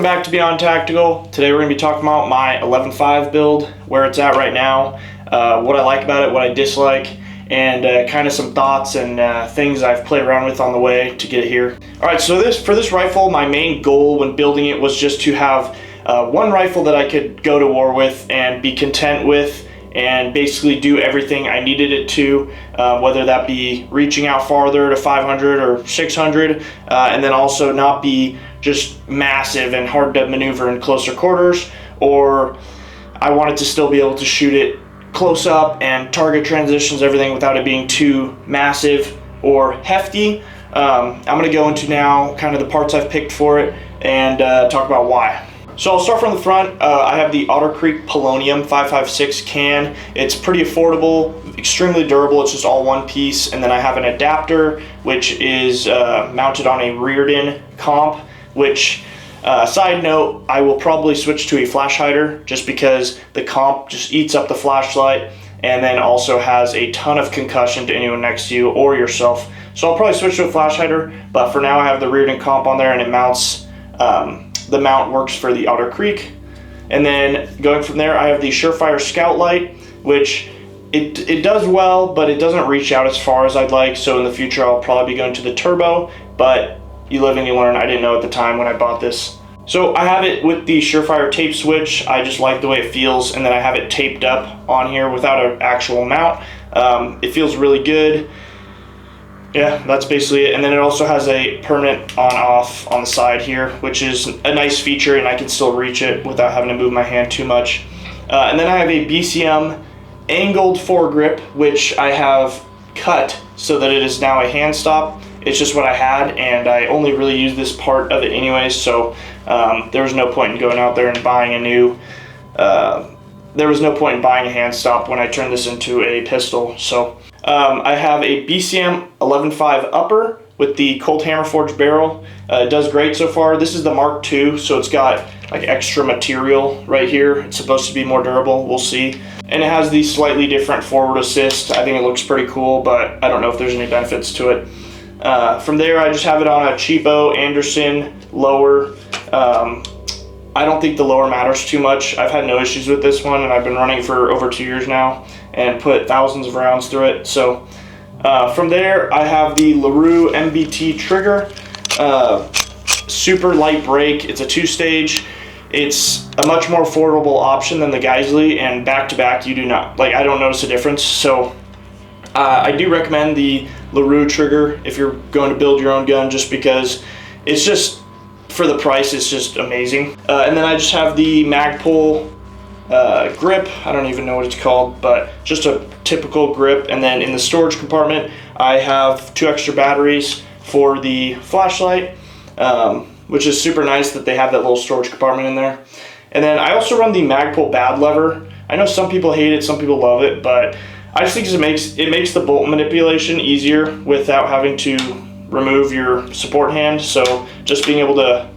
Welcome back to Beyond Tactical. Today we're going to be talking about my 11.5 build, where it's at right now, what I like about it, what I dislike, and kind of some thoughts and things I've played around with on the way to get it here. Alright, so for this rifle, my main goal when building it was just to have one rifle that I could go to war with and be content with, and basically do everything I needed it to, whether that be reaching out farther to 500 or 600, and then also not be just massive and hard to maneuver in closer quarters, or I wanted to still be able to shoot it close up and target transitions, everything, without it being too massive or hefty. I'm going to go into now kind of the parts I've picked for it and talk about why. So I'll start from the front. I have the Otter Creek Polonium 5.56 can. It's pretty affordable, extremely durable. It's just all one piece. And then I have an adapter, which is mounted on a Reardon comp, which, side note, I will probably switch to a flash hider just because the comp just eats up the flashlight and then also has a ton of concussion to anyone next to you or yourself. So I'll probably switch to a flash hider, but for now I have the Reardon comp on there, and it mounts, the mount works for the Otter Creek. And then going from there, I have the Surefire Scout Light, which it does well, but it doesn't reach out as far as I'd like. So in the future, I'll probably be going to the Turbo, but you live and you learn. I didn't know at the time when I bought this. So I have it with the Surefire tape switch. I just like the way it feels, and then I have it taped up on here without an actual mount. It feels really good. Yeah, that's basically it. And then it also has a permanent on-off on the side here, which is a nice feature, and I can still reach it without having to move my hand too much. And then I have a BCM angled foregrip, which I have cut so that it is now a hand stop. It's just what I had, and I only really use this part of it anyways, so there was no point in going out there and buying a new, there was no point in buying a hand stop when I turned this into a pistol. So I have a BCM 11.5 upper with the Colt Hammer Forged barrel. It does great so far. This is the Mark II, so it's got like extra material right here. It's supposed to be more durable, we'll see. And it has the slightly different forward assist. I think it looks pretty cool, but I don't know if there's any benefits to it. From there, I just have it on a cheapo Anderson lower. I don't think the lower matters too much. I've had no issues with this one, and I've been running for over 2 years now and put thousands of rounds through it. So from there, I have the LaRue MBT trigger. Super light break. It's a 2-stage. It's a much more affordable option than the Geisley, and back-to-back, you do not, like, I don't notice a difference. So I do recommend the LaRue trigger if you're going to build your own gun, just because it's just, for the price, it's just amazing. And then I just have the Magpul grip. I don't even know what it's called, but just a typical grip. And then in the storage compartment, I have 2 extra batteries for the flashlight, which is super nice that they have that little storage compartment in there. And then I also run the Magpul bad lever. I know some people hate it, some people love it, but I just think it makes the bolt manipulation easier without having to remove your support hand. So just being able to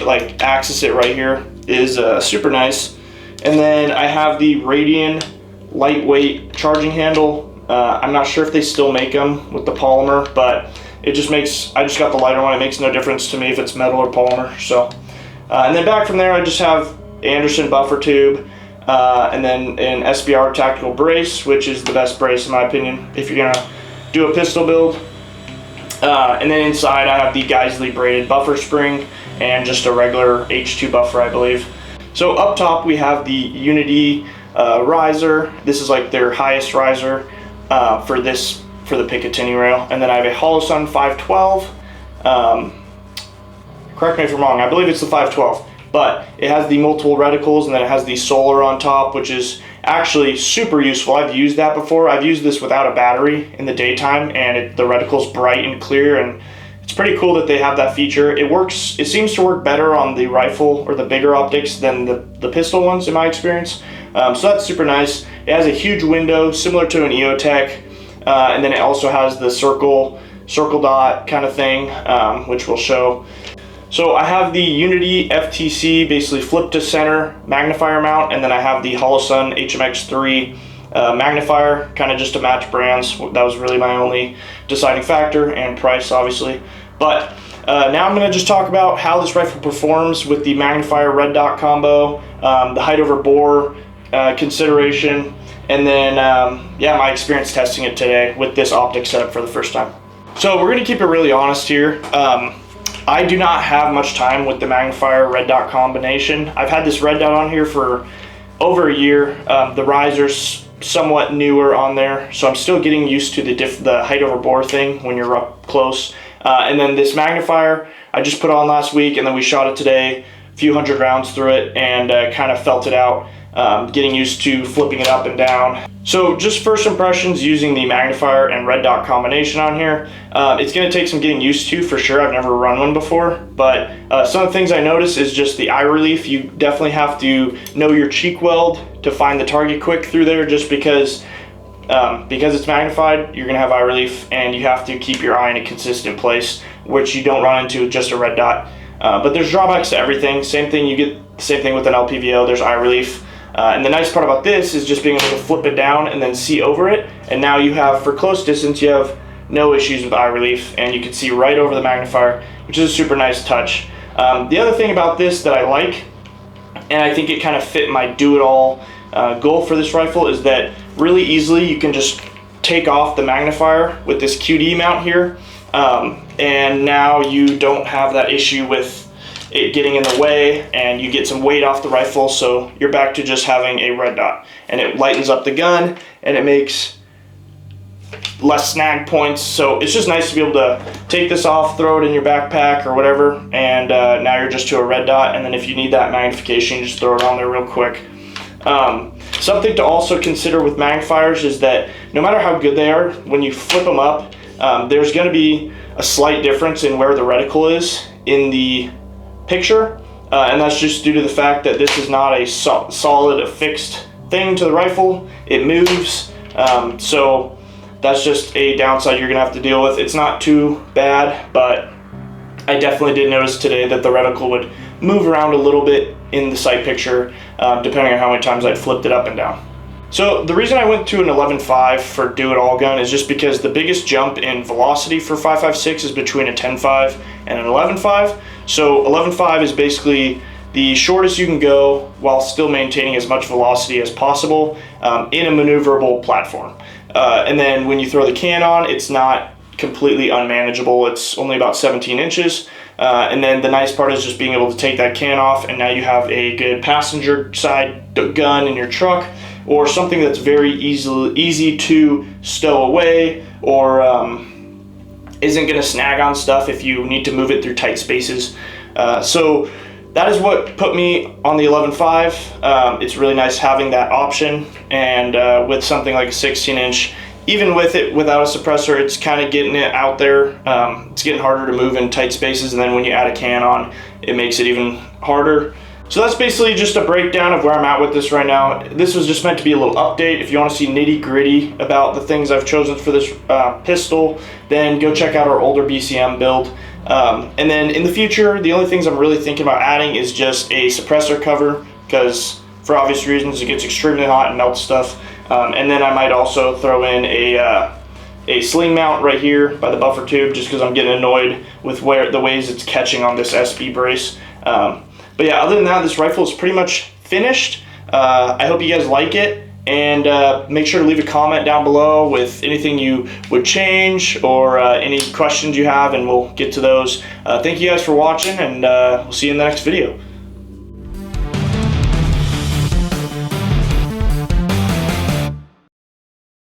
like access it right here is super nice. And then I have the Radian lightweight charging handle. I'm not sure if they still make them with the polymer, but it just makes, I just got the lighter one. It makes no difference to me if it's metal or polymer. So and then back from there, I just have Anderson buffer tube. And then an SBR tactical brace, which is the best brace in my opinion if you're gonna do a pistol build. And then inside I have the Geisley braided buffer spring and just a regular H2 buffer, I believe. So up top we have the Unity riser. This is like their highest riser for the Picatinny rail. And then I have a Holosun 512. Correct me if I'm wrong, I believe it's the 512. But it has the multiple reticles, and then it has the solar on top, which is actually super useful. I've used that before. I've used this without a battery in the daytime, and the reticle's bright and clear, and it's pretty cool that they have that feature. It seems to work better on the rifle or the bigger optics than the pistol ones in my experience. So that's super nice. It has a huge window similar to an EOTech, and then it also has the circle dot kind of thing, which we'll show. So I have the Unity FTC, basically flip to center magnifier mount, and then I have the Holosun HMX3 Magnifier, kind of just to match brands. That was really my only deciding factor, and price obviously. But now I'm going to just talk about how this rifle performs with the Magnifier red dot combo, the height over bore consideration, and then yeah, my experience testing it today with this Optic setup for the first time. So we're going to keep it really honest here. I do not have much time with the Magnifier red dot combination. I've had this red dot on here for over a year. The riser's somewhat newer on there, so I'm still getting used to the height over bore thing when you're up close. And then this Magnifier I just put on last week, and then we shot it today, a few hundred rounds through it, and kind of felt it out, getting used to flipping it up and down. So just first impressions using the Magnifier and red dot combination on here. It's going to take some getting used to for sure. I've never run one before, but some of the things I noticed is just the eye relief. You definitely have to know your cheek weld to find the target quick through there, just because it's magnified, you're going to have eye relief, and you have to keep your eye in a consistent place, which you don't run into with just a red dot. But there's drawbacks to everything. Same thing, you get the same thing with an LPVO, there's eye relief. And the nice part about this is just being able to flip it down and then see over it, and now you have, for close distance, you have no issues with eye relief, and you can see right over the Magnifier, which is a super nice touch. The other thing about this that I like, and I think it kind of fit my do-it-all goal for this rifle, is that really easily you can just take off the Magnifier with this QD mount here, and now you don't have that issue with it getting in the way, and you get some weight off the rifle, so you're back to just having a red dot, and it lightens up the gun, and it makes less snag points. So it's just nice to be able to take this off, throw it in your backpack or whatever, and now you're just to a red dot, and then if you need that magnification, you just throw it on there real quick. Something to also consider with magnifiers is that no matter how good they are, when you flip them up, there's going to be a slight difference in where the reticle is in the picture, and that's just due to the fact that this is not a solid affixed thing to the rifle. It moves, so that's just a downside you're gonna have to deal with. It's not too bad, but I definitely did notice today that the reticle would move around a little bit in the sight picture, depending on how many times I flipped it up and down. So the reason I went to an 11.5 for do-it-all gun is just because the biggest jump in velocity for 5.56 is between a 10.5 and an 11.5. So 11.5 is basically the shortest you can go while still maintaining as much velocity as possible in a maneuverable platform. And then when you throw the can on, it's not completely unmanageable. It's only about 17 inches. And then the nice part is just being able to take that can off, and now you have a good passenger side gun in your truck, or something that's very easy to stow away, or isn't going to snag on stuff if you need to move it through tight spaces. So that is what put me on the 11.5. It's really nice having that option, and with something like a 16-inch, even with it without a suppressor, it's kind of getting it out there. It's getting harder to move in tight spaces, and then when you add a can on, it makes it even harder. So that's basically just a breakdown of where I'm at with this right now. This was just meant to be a little update. If you want to see nitty-gritty about the things I've chosen for this pistol, then go check out our older BCM build. And then in the future, the only things I'm really thinking about adding is just a suppressor cover, because for obvious reasons it gets extremely hot and melts stuff. And then I might also throw in a sling mount right here by the buffer tube, just because I'm getting annoyed with the ways it's catching on this SB brace. But yeah, other than that, this rifle is pretty much finished. I hope you guys like it, and make sure to leave a comment down below with anything you would change, or any questions you have, and we'll get to those. Thank you guys for watching, and we'll see you in the next video.